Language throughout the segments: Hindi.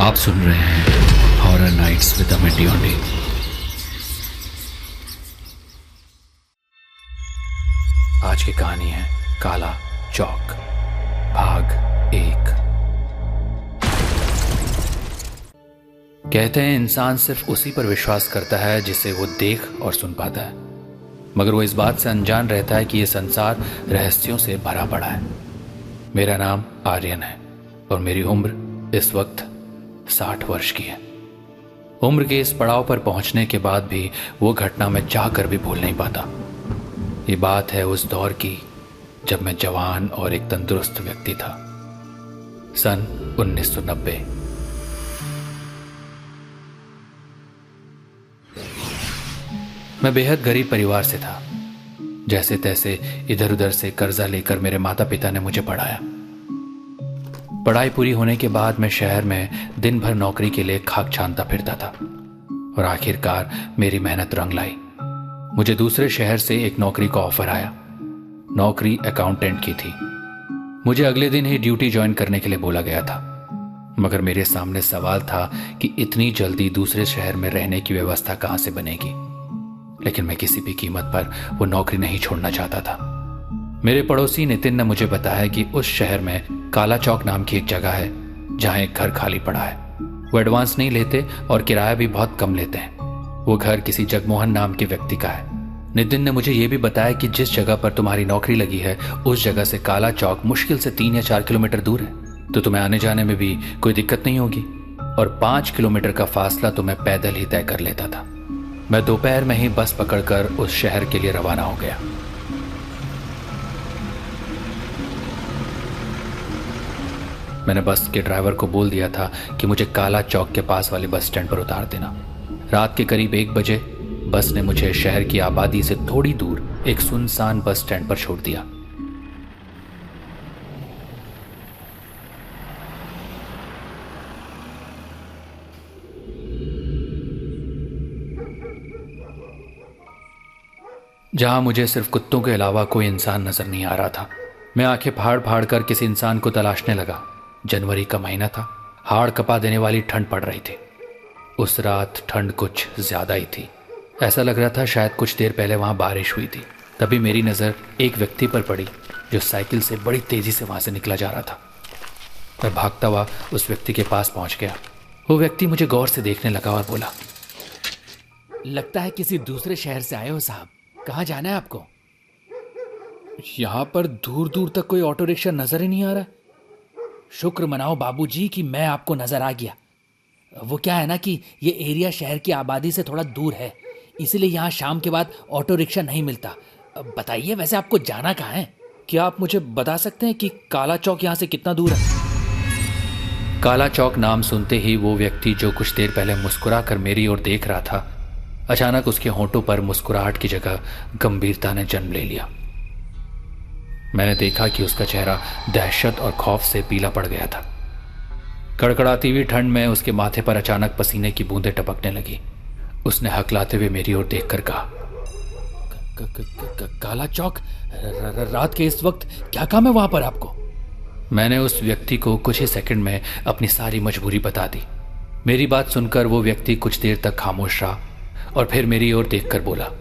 आप सुन रहे हैं हॉरर नाइट्स विद अमित डियोंडे। आज की कहानी है काला चौक, भाग 1। कहते हैं इंसान सिर्फ उसी पर विश्वास करता है जिसे वो देख और सुन पाता है, मगर वो इस बात से अनजान रहता है कि यह संसार रहस्यों से भरा पड़ा है। मेरा नाम आर्यन है और मेरी उम्र इस वक्त 60 वर्ष की है। उम्र के इस पड़ाव पर पहुंचने के बाद भी वो घटना मैं चाह कर भी भूल नहीं पाता। ये बात है उस दौर की जब मैं जवान और एक तंदुरुस्त व्यक्ति था। सन 1990। मैं बेहद गरीब परिवार से था। जैसे तैसे इधर उधर से कर्जा लेकर मेरे माता पिता ने मुझे पढ़ाया। पढ़ाई पूरी होने के बाद मैं शहर में दिन भर नौकरी के लिए खाक छानता फिरता था और आखिरकार मेरी मेहनत रंग लाई। मुझे दूसरे शहर से एक नौकरी का ऑफर आया। नौकरी अकाउंटेंट की थी। मुझे अगले दिन ही ड्यूटी ज्वाइन करने के लिए बोला गया था, मगर मेरे सामने सवाल था कि इतनी जल्दी दूसरे शहर में रहने की व्यवस्था कहां से बनेगी। लेकिन मैं किसी भी कीमत पर वो नौकरी नहीं छोड़ना चाहता था। मेरे पड़ोसी नितिन ने मुझे बताया कि उस शहर में काला चौक नाम की एक जगह है जहां एक घर खाली पड़ा है। वो एडवांस नहीं लेते और किराया भी बहुत कम लेते हैं। वो घर किसी जगमोहन नाम के व्यक्ति का है। नितिन ने मुझे यह भी बताया कि जिस जगह पर तुम्हारी नौकरी लगी है उस जगह से काला चौक मुश्किल से 3 या 4 किलोमीटर दूर है, तो तुम्हें आने जाने में भी कोई दिक्कत नहीं होगी और 5 किलोमीटर का फासला तो मैं पैदल ही तय कर लेता था। मैं दोपहर में ही बस पकड़कर उस शहर के लिए रवाना हो गया। मैंने बस के ड्राइवर को बोल दिया था कि मुझे काला चौक के पास वाले बस स्टैंड पर उतार देना। रात के करीब 1 बजे बस ने मुझे शहर की आबादी से थोड़ी दूर एक सुनसान बस स्टैंड पर छोड़ दिया। जहां मुझे सिर्फ कुत्तों के अलावा कोई इंसान नजर नहीं आ रहा था। मैं आंखें फाड़ फाड़ कर किसी इंसान को तलाशने लगा। जनवरी का महीना था। हाड़ कपा देने वाली ठंड पड़ रही थी। उस रात ठंड कुछ ज्यादा ही थी। ऐसा लग रहा था शायद कुछ देर पहले वहां बारिश हुई थी। तभी मेरी नजर एक व्यक्ति पर पड़ी जो साइकिल से बड़ी तेजी से वहां से निकला जा रहा था। मैं भागता हुआ उस व्यक्ति के पास पहुंच गया। वो व्यक्ति मुझे गौर से देखने लगा और बोला, लगता है किसी दूसरे शहर से आए हो साहब। कहाँ जाना है आपको? यहां पर दूर दूर तक कोई ऑटो रिक्शा नजर ही नहीं आ रहा। शुक्र मनाओ बाबूजी कि मैं आपको नजर आ गया। वो क्या है ना कि ये एरिया शहर की आबादी से थोड़ा दूर है, इसलिए यहाँ शाम के बाद ऑटो रिक्शा नहीं मिलता। बताइए वैसे आपको जाना कहाँ है? क्या आप मुझे बता सकते हैं कि काला चौक यहाँ से कितना दूर है? काला चौक नाम सुनते ही वो व्यक्ति जो कुछ देर पहले मुस्कुरा कर मेरी ओर देख रहा था, अचानक उसके होंठों पर मुस्कुराहट की जगह गंभीरता ने जन्म ले लिया। मैंने देखा कि उसका चेहरा दहशत और खौफ से पीला पड़ गया था। कड़कड़ाती हुई ठंड में उसके माथे पर अचानक पसीने की बूंदें टपकने लगी। उसने हकलाते हुए मेरी ओर देखकर कहा, काला चौक? रात के इस वक्त क्या काम है वहां पर आपको? मैंने उस व्यक्ति को कुछ ही सेकंड में अपनी सारी मजबूरी बता दी। मेरी बात सुनकर वो व्यक्ति कुछ देर तक खामोश रहा और फिर मेरी ओर देखकर बोला,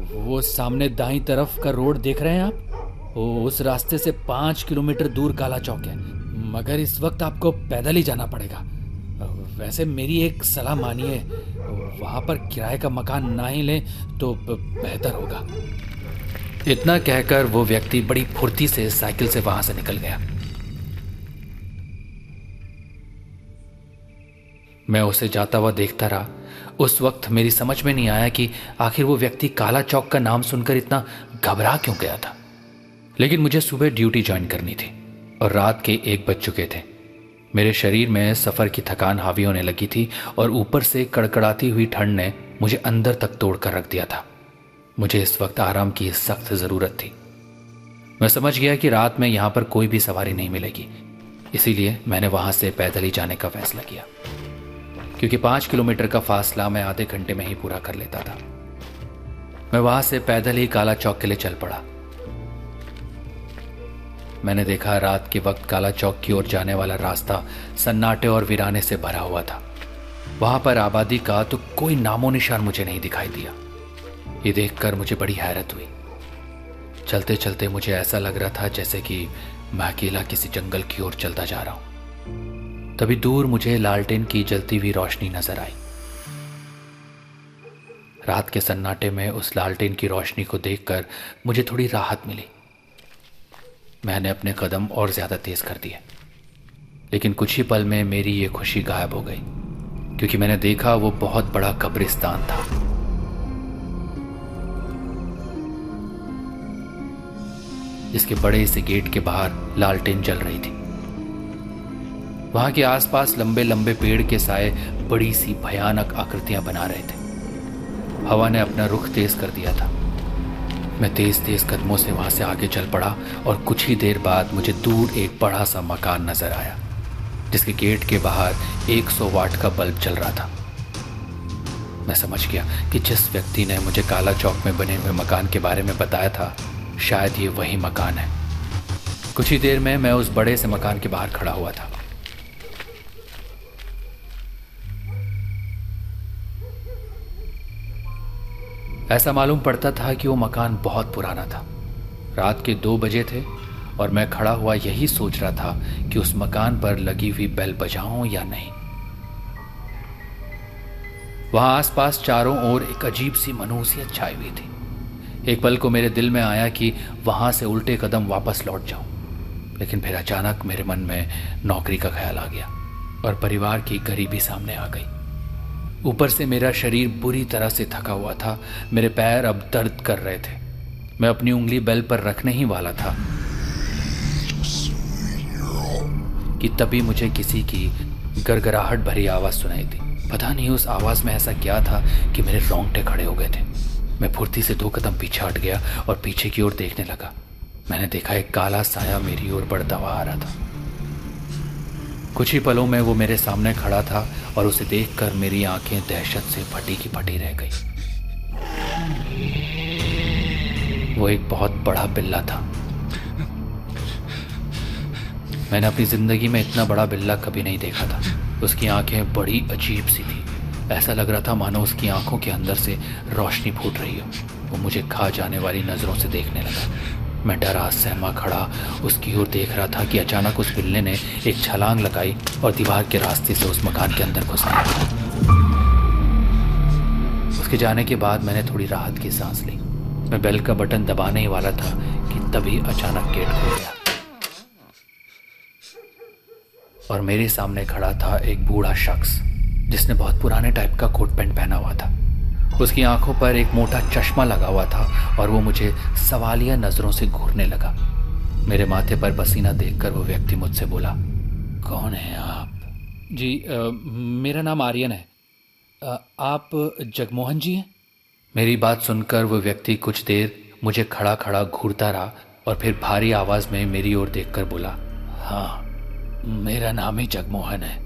वो सामने दाईं तरफ का रोड देख रहे हैं आप? उस रास्ते से 5 किलोमीटर दूर काला चौक है, मगर इस वक्त आपको पैदल ही जाना पड़ेगा। वैसे मेरी एक सलाह मानिए, वहां पर किराए का मकान ना ही लें तो बेहतर होगा। इतना कहकर वो व्यक्ति बड़ी फुर्ती से साइकिल से वहां से निकल गया। मैं उसे जाता हुआ देखता रहा। उस वक्त मेरी समझ में नहीं आया कि आखिर वो व्यक्ति काला चौक का नाम सुनकर इतना घबरा क्यों गया था। लेकिन मुझे सुबह ड्यूटी ज्वाइन करनी थी और रात के 1 बज चुके थे। मेरे शरीर में सफ़र की थकान हावी होने लगी थी और ऊपर से कड़कड़ाती हुई ठंड ने मुझे अंदर तक तोड़ कर रख दिया था। मुझे इस वक्त आराम की सख्त ज़रूरत थी। मैं समझ गया कि रात में यहाँ पर कोई भी सवारी नहीं मिलेगी, इसीलिए मैंने वहाँ से पैदल ही जाने का फैसला किया, क्योंकि 5 किलोमीटर का फासला मैं आधे घंटे में ही पूरा कर लेता था। मैं वहाँ से पैदल ही काला चौक के लिए चल पड़ा। मैंने देखा रात के वक्त काला चौक की ओर जाने वाला रास्ता सन्नाटे और वीराने से भरा हुआ था। वहां पर आबादी का तो कोई नामो निशान मुझे नहीं दिखाई दिया। ये देखकर मुझे बड़ी हैरत हुई। चलते चलते मुझे ऐसा लग रहा था जैसे कि मैं अकेला किसी जंगल की ओर चलता जा रहा हूं। तभी दूर मुझे लालटेन की जलती हुई रोशनी नजर आई। रात के सन्नाटे में उस लालटेन की रोशनी को देखकर मुझे थोड़ी राहत मिली। मैंने अपने कदम और ज्यादा तेज कर दिए, लेकिन कुछ ही पल में मेरी ये खुशी गायब हो गई, क्योंकि मैंने देखा वो बहुत बड़ा कब्रिस्तान था। जिसके बड़े से गेट के बाहर लालटेन जल रही थी। वहां के आसपास लंबे लंबे पेड़ के साए बड़ी सी भयानक आकृतियां बना रहे थे। हवा ने अपना रुख तेज कर दिया था। मैं तेज तेज कदमों से वहां से आगे चल पड़ा और कुछ ही देर बाद मुझे दूर एक बड़ा सा मकान नजर आया, जिसके गेट के बाहर 100 वाट का बल्ब जल रहा था। मैं समझ गया कि जिस व्यक्ति ने मुझे काला चौक में बने हुए मकान के बारे में बताया था, शायद ये वही मकान है। कुछ ही देर में मैं उस बड़े से मकान के बाहर खड़ा हुआ था। ऐसा मालूम पड़ता था कि वो मकान बहुत पुराना था। रात के 2 बजे थे और मैं खड़ा हुआ यही सोच रहा था कि उस मकान पर लगी हुई बेल बजाऊं या नहीं। वहां आसपास चारों ओर एक अजीब सी मनहूसियत छाई हुई थी। एक पल को मेरे दिल में आया कि वहां से उल्टे कदम वापस लौट जाऊं, लेकिन फिर अचानक मेरे मन में नौकरी का ख्याल आ गया और परिवार की गरीबी सामने आ गई। ऊपर से मेरा शरीर बुरी तरह से थका हुआ था। मेरे पैर अब दर्द कर रहे थे। मैं अपनी उंगली बेल पर रखने ही वाला था कि तभी मुझे किसी की गड़गड़ाहट भरी आवाज सुनाई दी। पता नहीं उस आवाज में ऐसा क्या था कि मेरे रोंगटे खड़े हो गए थे। मैं फुर्ती से 2 कदम पीछे हट गया और पीछे की ओर देखने लगा। मैंने देखा एक काला साया मेरी ओर बढ़ता हुआ आ रहा था। कुछ ही पलों में वो मेरे सामने खड़ा था और उसे देखकर मेरी आंखें दहशत से फटी की फटी रह गई। वो एक बहुत बड़ा बिल्ला था। मैंने अपनी जिंदगी में इतना बड़ा बिल्ला कभी नहीं देखा था। उसकी आंखें बड़ी अजीब सी थी। ऐसा लग रहा था मानो उसकी आंखों के अंदर से रोशनी फूट रही हो। वो मुझे खा जाने वाली नजरों से देखने लगा। मैं डरा सहमा खड़ा उसकी ओर देख रहा था कि अचानक उस बिल्ले ने एक छलांग लगाई और दीवार के रास्ते से उस मकान के अंदर घुस गया। उसके जाने के बाद मैंने थोड़ी राहत की सांस ली। मैं बेल का बटन दबाने ही वाला था कि तभी अचानक गेट खुल गया और मेरे सामने खड़ा था एक बूढ़ा शख्स, जिसने बहुत पुराने टाइप का कोट पैंट पहना हुआ था। उसकी आंखों पर एक मोटा चश्मा लगा हुआ था और वो मुझे सवालिया नजरों से घूरने लगा। मेरे माथे पर पसीना देखकर वो व्यक्ति मुझसे बोला, कौन है आप? जी मेरा नाम आर्यन है। आप जगमोहन जी हैं? मेरी बात सुनकर वो व्यक्ति कुछ देर मुझे खड़ा खड़ा घूरता रहा और फिर भारी आवाज में मेरी ओर देखकर बोला, हाँ मेरा नाम ही जगमोहन है,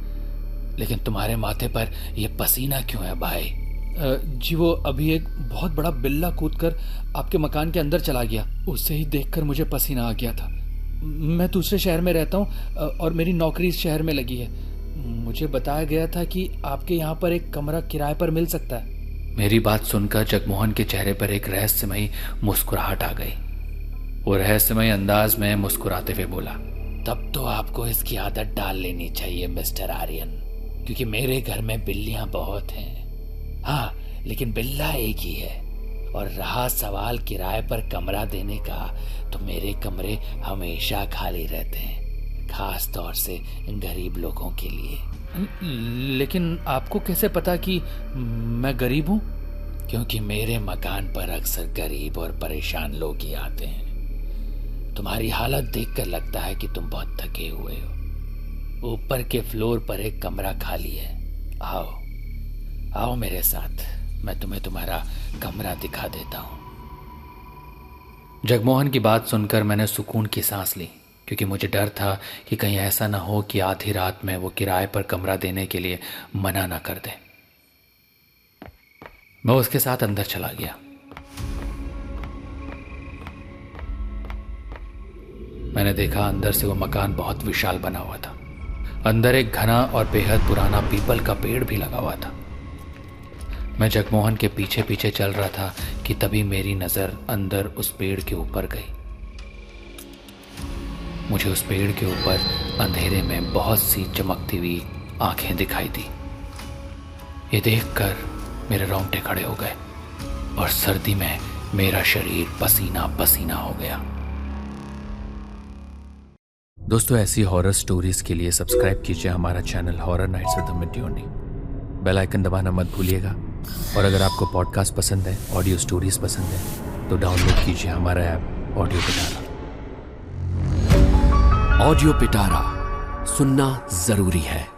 लेकिन तुम्हारे माथे पर यह पसीना क्यों है भाई? जी वो अभी एक बहुत बड़ा बिल्ला कूदकर आपके मकान के अंदर चला गया। उससे ही देखकर मुझे पसीना आ गया था। मैं दूसरे शहर में रहता हूँ और मेरी नौकरी इस शहर में लगी है। मुझे बताया गया था कि आपके यहाँ पर एक कमरा किराए पर मिल सकता है। मेरी बात सुनकर जगमोहन के चेहरे पर एक रहस्यमयी मुस्कुराहट आ गई। वो रहस्यमयी अंदाज में मुस्कुराते हुए बोला, तब तो आपको इसकी आदत डाल लेनी चाहिए मिस्टर आर्यन, क्योंकि मेरे घर में बिल्लियां बहुत हैं। हाँ, लेकिन बिल्ला एक ही है। और रहा सवाल किराए पर कमरा देने का, तो मेरे कमरे हमेशा खाली रहते हैं, खास तौर से गरीब लोगों के लिए। लेकिन आपको कैसे पता कि मैं गरीब हूँ? क्योंकि मेरे मकान पर अक्सर गरीब और परेशान लोग ही आते हैं। तुम्हारी हालत देखकर लगता है कि तुम बहुत थके हुए हो। ऊपर के फ्लोर पर एक कमरा खाली है। आओ आओ मेरे साथ, मैं तुम्हें तुम्हारा कमरा दिखा देता हूँ। जगमोहन की बात सुनकर मैंने सुकून की सांस ली, क्योंकि मुझे डर था कि कहीं ऐसा ना हो कि आधी रात में वो किराए पर कमरा देने के लिए मना ना कर दे। मैं उसके साथ अंदर चला गया। मैंने देखा अंदर से वो मकान बहुत विशाल बना हुआ था। अंदर एक घना और बेहद पुराना पीपल का पेड़ भी लगा हुआ था। मैं जगमोहन के पीछे पीछे चल रहा था कि तभी मेरी नजर अंदर उस पेड़ के ऊपर गई। मुझे उस पेड़ के ऊपर अंधेरे में बहुत सी चमकती हुई आंखें दिखाई दी। ये देखकर मेरे रोंगटे खड़े हो गए और सर्दी में मेरा शरीर पसीना पसीना हो गया। दोस्तों, ऐसी हॉरर स्टोरीज के लिए सब्सक्राइब कीजिए हमारा channel horror nights with Amit Dyoni. Bell icon दबाना मत भूलिएगा। और अगर आपको पॉडकास्ट पसंद है, ऑडियो स्टोरीज पसंद है, तो डाउनलोड कीजिए हमारा ऐप ऑडियो पिटारा। ऑडियो पिटारा सुनना जरूरी है।